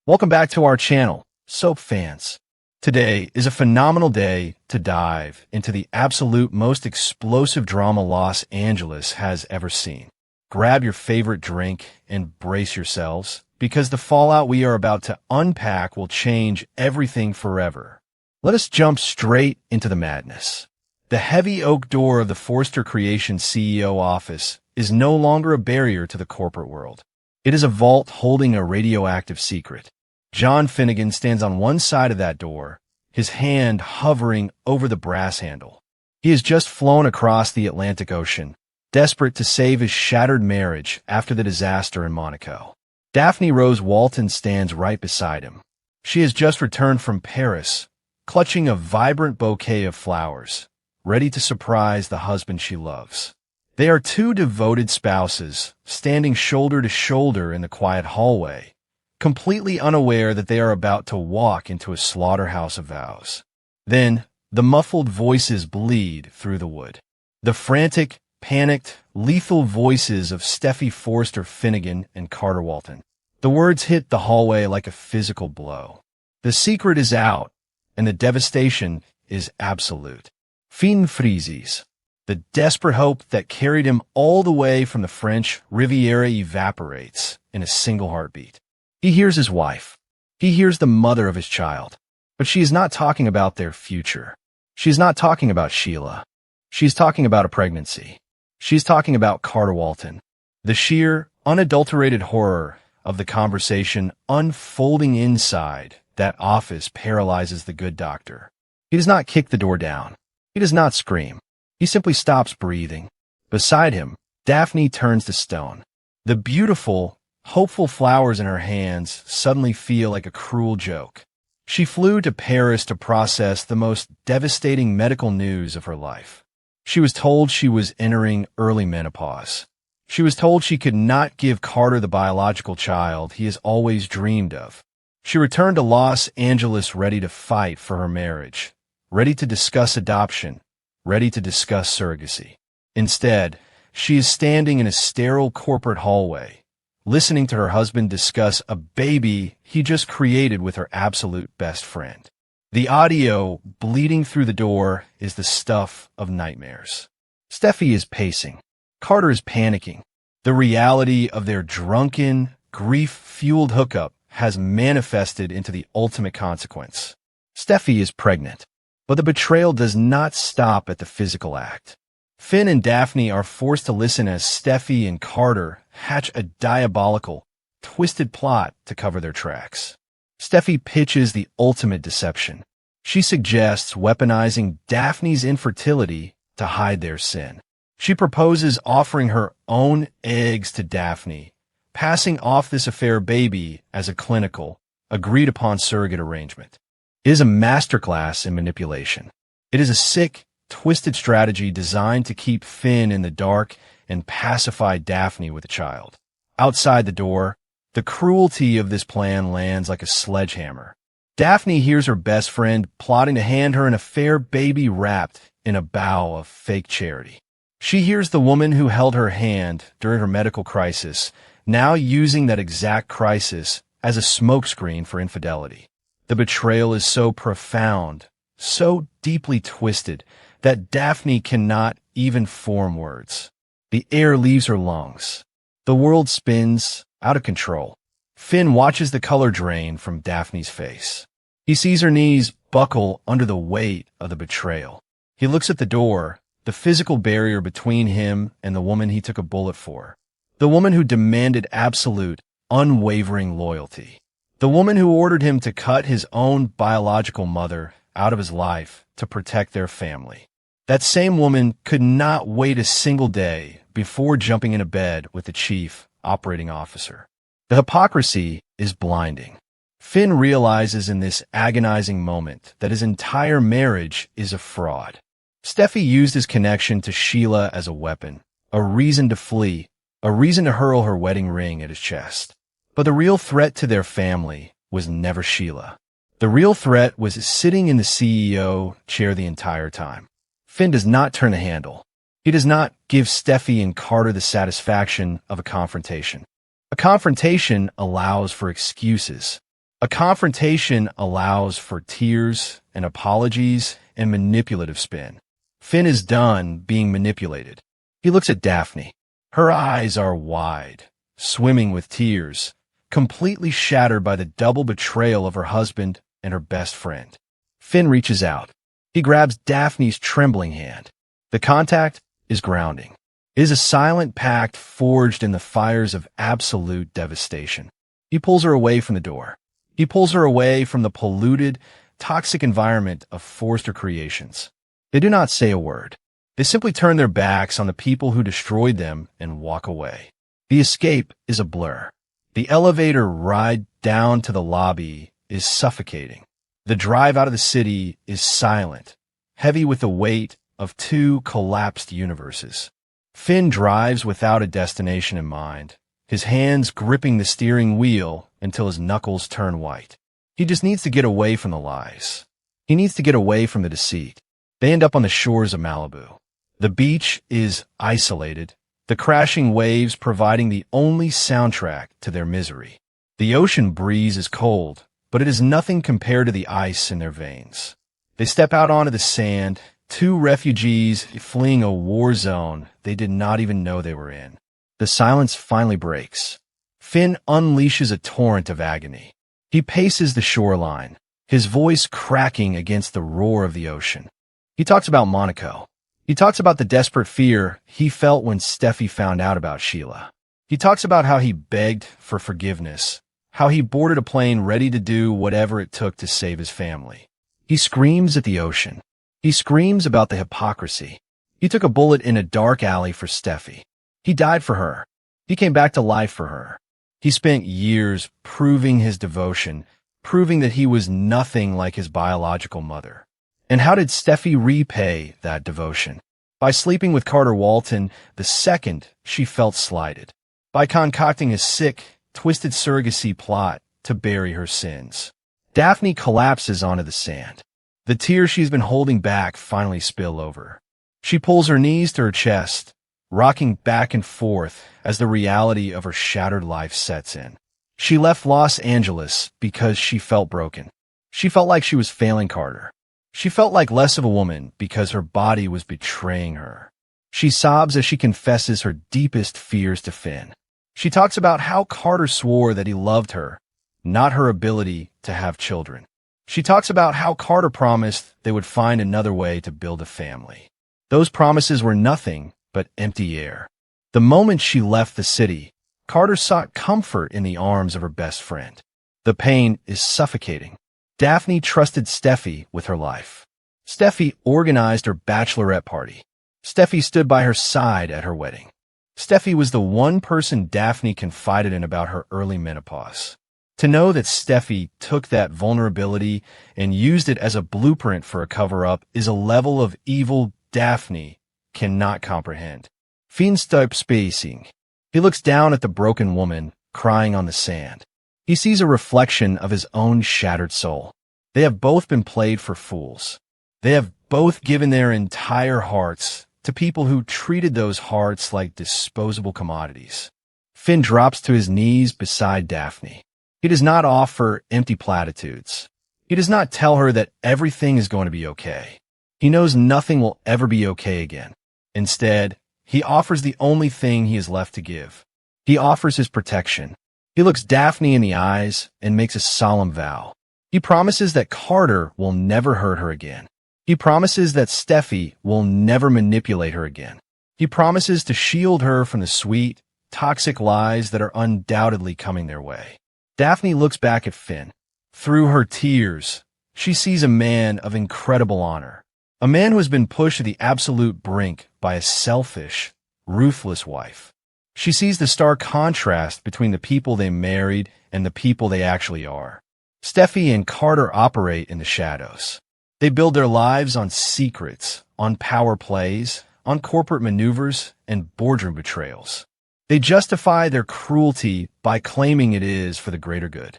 Welcome back to our channel, soap fans. Today is a phenomenal day to dive into the absolute most explosive drama Los Angeles has ever seen. Grab your favorite drink and brace yourselves, because the fallout we are about to unpack will change everything forever. Let us jump straight into the madness. The heavy oak door of the Forster Creation CEO office is no longer a barrier to the corporate world. It is a vault holding a radioactive secret. John Finnegan stands on one side of that door, his hand hovering over the brass handle. He has just flown across the Atlantic Ocean, desperate to save his shattered marriage after the disaster in Monaco. Daphne Rose Walton stands right beside him. She has just returned from Paris, clutching a vibrant bouquet of flowers, ready to surprise the husband she loves. They are two devoted spouses, standing shoulder to shoulder in the quiet hallway, completely unaware that they are about to walk into a slaughterhouse of vows. Then, the muffled voices bleed through the wood. The frantic, panicked, lethal voices of Steffy Forster Finnegan and Carter Walton. The words hit the hallway like a physical blow. The secret is out, and the devastation is absolute. Fin Frises. The desperate hope that carried him all the way from the French Riviera evaporates in a single heartbeat. He hears his wife. He hears the mother of his child. But she is not talking about their future. She's not talking about Sheila. She's talking about a pregnancy. She's talking about Carter Walton. The sheer, unadulterated horror of the conversation unfolding inside that office paralyzes the good doctor. He does not kick the door down. He does not scream. He simply stops breathing. Beside him, Daphne turns to stone. The beautiful, hopeful flowers in her hands suddenly feel like a cruel joke. She flew to Paris to process the most devastating medical news of her life. She was told she was entering early menopause. She was told she could not give Carter the biological child he has always dreamed of. She returned to Los Angeles ready to fight for her marriage, ready to discuss adoption, ready to discuss surrogacy. Instead, she is standing in a sterile corporate hallway, listening to her husband discuss a baby he just created with her absolute best friend. The audio bleeding through the door is the stuff of nightmares. Steffy is pacing. Carter is panicking. The reality of their drunken, grief-fueled hookup has manifested into the ultimate consequence. Steffy is pregnant, but the betrayal does not stop at the physical act. Finn and Daphne are forced to listen as Steffy and Carter hatch a diabolical, twisted plot to cover their tracks. Steffy pitches the ultimate deception. She suggests weaponizing Daphne's infertility to hide their sin. She proposes offering her own eggs to Daphne, passing off this affair baby as a clinical, agreed-upon surrogate arrangement. It is a masterclass in manipulation. It is a sick, twisted strategy designed to keep Finn in the dark and pacify Daphne with a child. Outside the door, the cruelty of this plan lands like a sledgehammer. Daphne hears her best friend plotting to hand her an affair baby wrapped in a bow of fake charity. She hears the woman who held her hand during her medical crisis now using that exact crisis as a smokescreen for infidelity. The betrayal is so profound, so deeply twisted, that Daphne cannot even form words. The air leaves her lungs. The world spins out of control. Finn watches the color drain from Daphne's face. He sees her knees buckle under the weight of the betrayal. He looks at the door, the physical barrier between him and the woman he took a bullet for. The woman who demanded absolute, unwavering loyalty. The woman who ordered him to cut his own biological mother out of his life to protect their family. That same woman could not wait a single day before jumping into bed with the chief operating officer. The hypocrisy is blinding. Finn realizes in this agonizing moment that his entire marriage is a fraud. Steffy used his connection to Sheila as a weapon, a reason to flee, a reason to hurl her wedding ring at his chest. But the real threat to their family was never Sheila. The real threat was sitting in the CEO chair the entire time. Finn does not turn the handle. He does not give Steffy and Carter the satisfaction of a confrontation. A confrontation allows for excuses. A confrontation allows for tears and apologies and manipulative spin. Finn is done being manipulated. He looks at Daphne. Her eyes are wide, swimming with tears, completely shattered by the double betrayal of her husband and her best friend. Finn reaches out. He grabs Daphne's trembling hand. The contact is grounding. It is a silent pact forged in the fires of absolute devastation. He pulls her away from the door. He pulls her away from the polluted, toxic environment of Forrester Creations. They do not say a word. They simply turn their backs on the people who destroyed them and walk away. The escape is a blur. The elevator ride down to the lobby is suffocating. The drive out of the city is silent, heavy with the weight of two collapsed universes. Finn drives without a destination in mind, his hands gripping the steering wheel until his knuckles turn white. He just needs to get away from the lies. He needs to get away from the deceit. They end up on the shores of Malibu. The beach is isolated, the crashing waves providing the only soundtrack to their misery. The ocean breeze is cold, but it is nothing compared to the ice in their veins. They step out onto the sand, two refugees fleeing a war zone they did not even know they were in. The silence finally breaks. Finn unleashes a torrent of agony. He paces the shoreline, his voice cracking against the roar of the ocean. He talks about Monaco. He talks about the desperate fear he felt when Steffy found out about Sheila. He talks about how he begged for forgiveness, how he boarded a plane ready to do whatever it took to save his family. He screams at the ocean. He screams about the hypocrisy. He took a bullet in a dark alley for Steffy. He died for her. He came back to life for her. He spent years proving his devotion, proving that he was nothing like his biological mother. And how did Steffy repay that devotion? By sleeping with Carter Walton the second she felt slighted. By concocting a sick, twisted surrogacy plot to bury her sins. Daphne collapses onto the sand. The tears she's been holding back finally spill over. She pulls her knees to her chest, rocking back and forth as the reality of her shattered life sets in. She left Los Angeles because she felt broken. She felt like she was failing Carter. She felt like less of a woman because her body was betraying her. She sobs as she confesses her deepest fears to Finn. She talks about how Carter swore that he loved her, not her ability to have children. She talks about how Carter promised they would find another way to build a family. Those promises were nothing but empty air. The moment she left the city, Carter sought comfort in the arms of her best friend. The pain is suffocating. Daphne trusted Steffy with her life. Steffy organized her bachelorette party. Steffy stood by her side at her wedding. Steffy was the one person Daphne confided in about her early menopause. To know that Steffy took that vulnerability and used it as a blueprint for a cover-up is a level of evil Daphne cannot comprehend. Finn stops spacing. He looks down at the broken woman crying on the sand. He sees a reflection of his own shattered soul. They have both been played for fools. They have both given their entire hearts to people who treated those hearts like disposable commodities. Finn drops to his knees beside Daphne. He does not offer empty platitudes. He does not tell her that everything is going to be okay. He knows nothing will ever be okay again. Instead, he offers the only thing he is left to give. He offers his protection. He looks Daphne in the eyes and makes a solemn vow. He promises that Carter will never hurt her again. He promises that Steffy will never manipulate her again. He promises to shield her from the sweet, toxic lies that are undoubtedly coming their way. Daphne looks back at Finn. Through her tears, she sees a man of incredible honor. A man who has been pushed to the absolute brink by a selfish, ruthless wife. She sees the stark contrast between the people they married and the people they actually are. Steffy and Carter operate in the shadows. They build their lives on secrets, on power plays, on corporate maneuvers, and boardroom betrayals. They justify their cruelty by claiming it is for the greater good.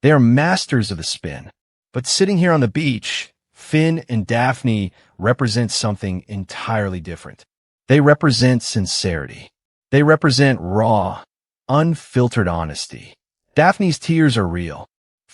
They are masters of the spin. But sitting here on the beach, Finn and Daphne represent something entirely different. They represent sincerity. They represent raw, unfiltered honesty. Daphne's tears are real.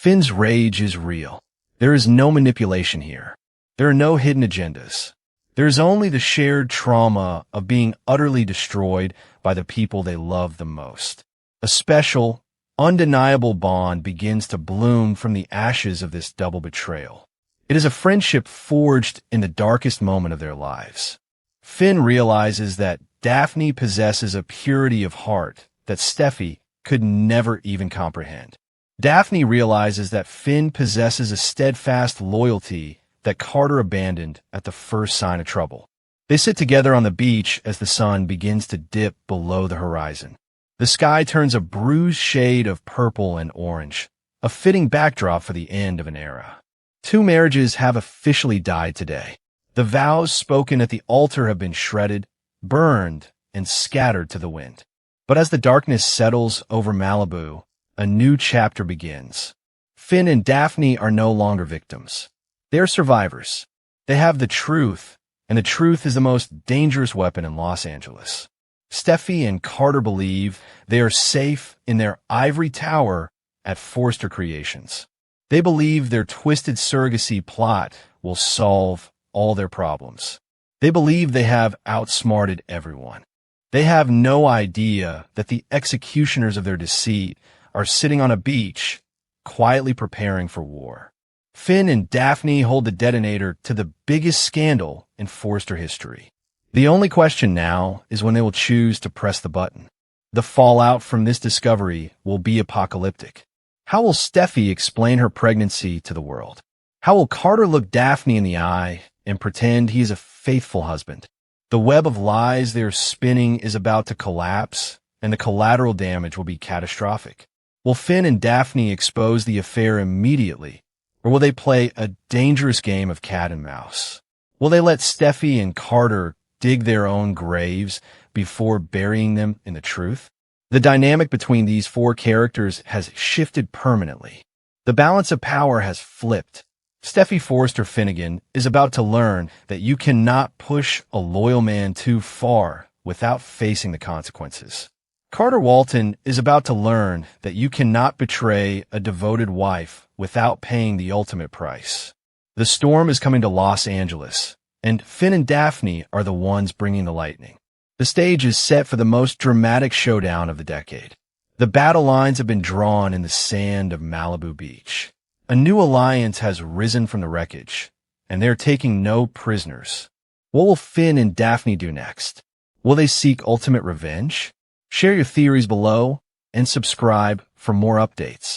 Finn's rage is real. There is no manipulation here. There are no hidden agendas. There is only the shared trauma of being utterly destroyed by the people they love the most. A special, undeniable bond begins to bloom from the ashes of this double betrayal. It is a friendship forged in the darkest moment of their lives. Finn realizes that Daphne possesses a purity of heart that Steffy could never even comprehend. Daphne realizes that Finn possesses a steadfast loyalty that Carter abandoned at the first sign of trouble. They sit together on the beach as the sun begins to dip below the horizon. The sky turns a bruised shade of purple and orange, a fitting backdrop for the end of an era. Two marriages have officially died today. The vows spoken at the altar have been shredded, burned, and scattered to the wind. But as the darkness settles over Malibu, a new chapter begins. Finn and Daphne are no longer victims. They are survivors. They have the truth, and the truth is the most dangerous weapon in Los Angeles. Steffy and Carter believe they are safe in their ivory tower at Forster Creations. They believe their twisted surrogacy plot will solve all their problems. They believe they have outsmarted everyone. They have no idea that the executioners of their deceit are sitting on a beach, quietly preparing for war. Finn and Daphne hold the detonator to the biggest scandal in Forster history. The only question now is when they will choose to press the button. The fallout from this discovery will be apocalyptic. How will Steffy explain her pregnancy to the world? How will Carter look Daphne in the eye and pretend he is a faithful husband? The web of lies they're spinning is about to collapse, and the collateral damage will be catastrophic. Will Finn and Daphne expose the affair immediately, or will they play a dangerous game of cat and mouse? Will they let Steffy and Carter dig their own graves before burying them in the truth? The dynamic between these four characters has shifted permanently. The balance of power has flipped. Steffy Forster Finnegan is about to learn that you cannot push a loyal man too far without facing the consequences. Carter Walton is about to learn that you cannot betray a devoted wife without paying the ultimate price. The storm is coming to Los Angeles, and Finn and Daphne are the ones bringing the lightning. The stage is set for the most dramatic showdown of the decade. The battle lines have been drawn in the sand of Malibu Beach. A new alliance has risen from the wreckage, and they're taking no prisoners. What will Finn and Daphne do next? Will they seek ultimate revenge? Share your theories below and subscribe for more updates.